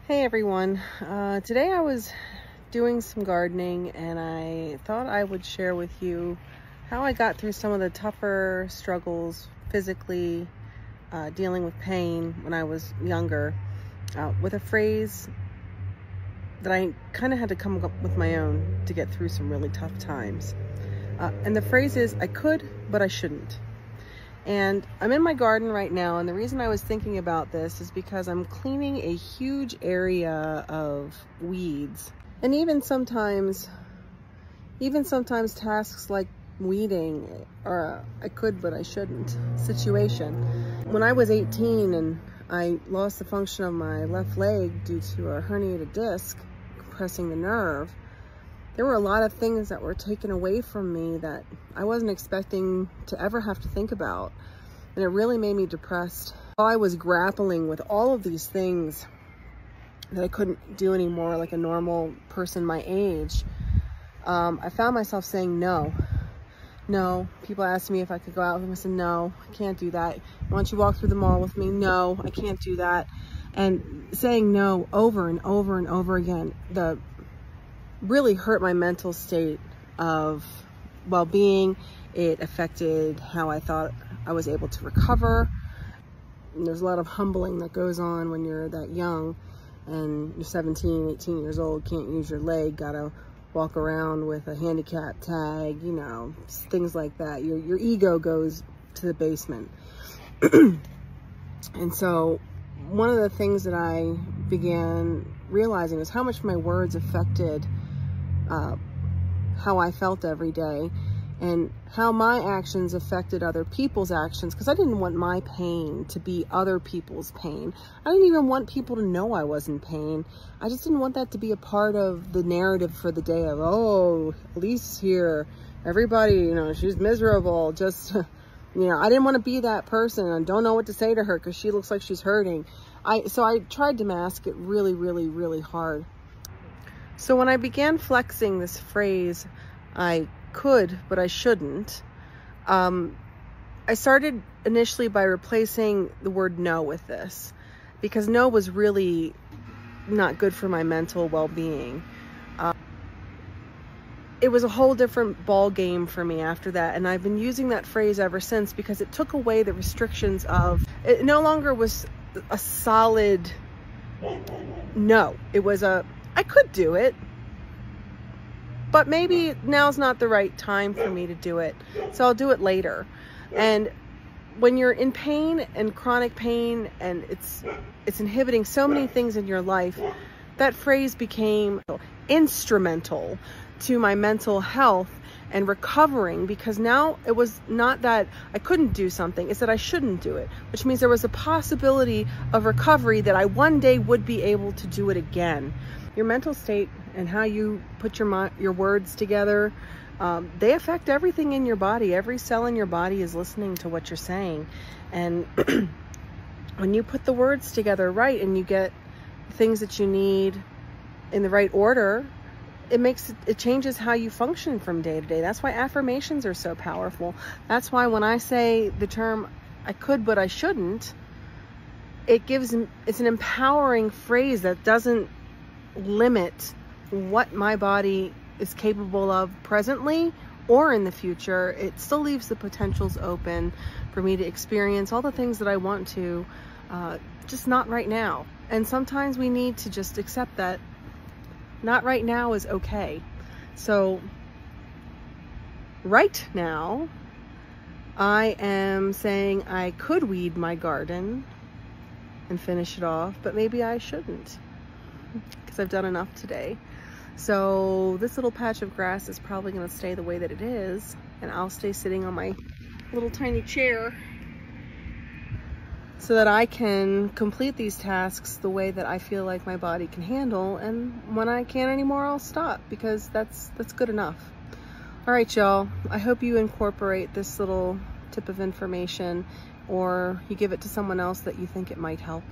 Hey everyone, today I was doing some gardening and I thought I would share with you how I got through some of the tougher struggles physically, dealing with pain when I was younger, with a phrase that I kind of had to come up with my own to get through some really tough times. And the phrase is, I could, but I shouldn't. And I'm in my garden right now, and the reason I was thinking about this is because I'm cleaning a huge area of weeds. And even sometimes tasks like weeding are I could but I shouldn't situation. When I was 18 and I lost the function of my left leg due to a herniated disc compressing the nerve, there were a lot of things that were taken away from me that I wasn't expecting to ever have to think about. And it really made me depressed. While I was grappling with all of these things that I couldn't do anymore like a normal person my age, I found myself saying no. No. People asked me if I could go out with them. I said, no, I can't do that. Why don't you walk through the mall with me? No, I can't do that. And saying no over and over and over again, really hurt my mental state of well-being. It affected how I thought I was able to recover. And there's a lot of humbling that goes on when you're that young and you're 17, 18 years old, can't use your leg, gotta walk around with a handicap tag, you know, things like that. Your ego goes to the basement. And so one of the things that I began realizing is how much my words affected how I felt every day and how my actions affected other people's actions, because I didn't want my pain to be other people's pain. I didn't even want people to know I was in pain. I just didn't want that to be a part of the narrative for the day of, oh, Lisa's here, everybody, you know, she's miserable, just, you know, I didn't want to be that person. I don't know what to say to her because she looks like she's hurting. So I tried to mask it really, really, really hard. So when I began flexing this phrase, I could, but I shouldn't, I started initially by replacing the word no with this, because no was really not good for my mental well-being. It was a whole different ball game for me after that, and I've been using that phrase ever since because it took away the restrictions of, it no longer was a solid no. It was a, I could do it, but maybe now's not the right time for me to do it, so I'll do it later. And when you're in pain and chronic pain and it's inhibiting so many things in your life, that phrase became instrumental to my mental health and recovering, because now it was not that I couldn't do something, it's that I shouldn't do it, which means there was a possibility of recovery that I one day would be able to do it again. Your mental state and how you put your words together, they affect everything in your body. Every cell in your body is listening to what you're saying. And when you put the words together right and you get things that you need in the right order, it changes how you function from day to day. That's why affirmations are so powerful. That's why when I say the term I could but I shouldn't, it's an empowering phrase that doesn't limit what my body is capable of presently or in the future. It still leaves the potentials open for me to experience all the things that I want to, just not right now. And sometimes we need to just accept that not right now is okay. So right now I am saying I could weed my garden and finish it off, but maybe I shouldn't, because I've done enough today. So this little patch of grass is probably going to stay the way that it is, and I'll stay sitting on my little tiny chair so that I can complete these tasks the way that I feel like my body can handle, and when I can't anymore, I'll stop, because that's good enough. All right, y'all, I hope you incorporate this little tip of information, or you give it to someone else that you think it might help.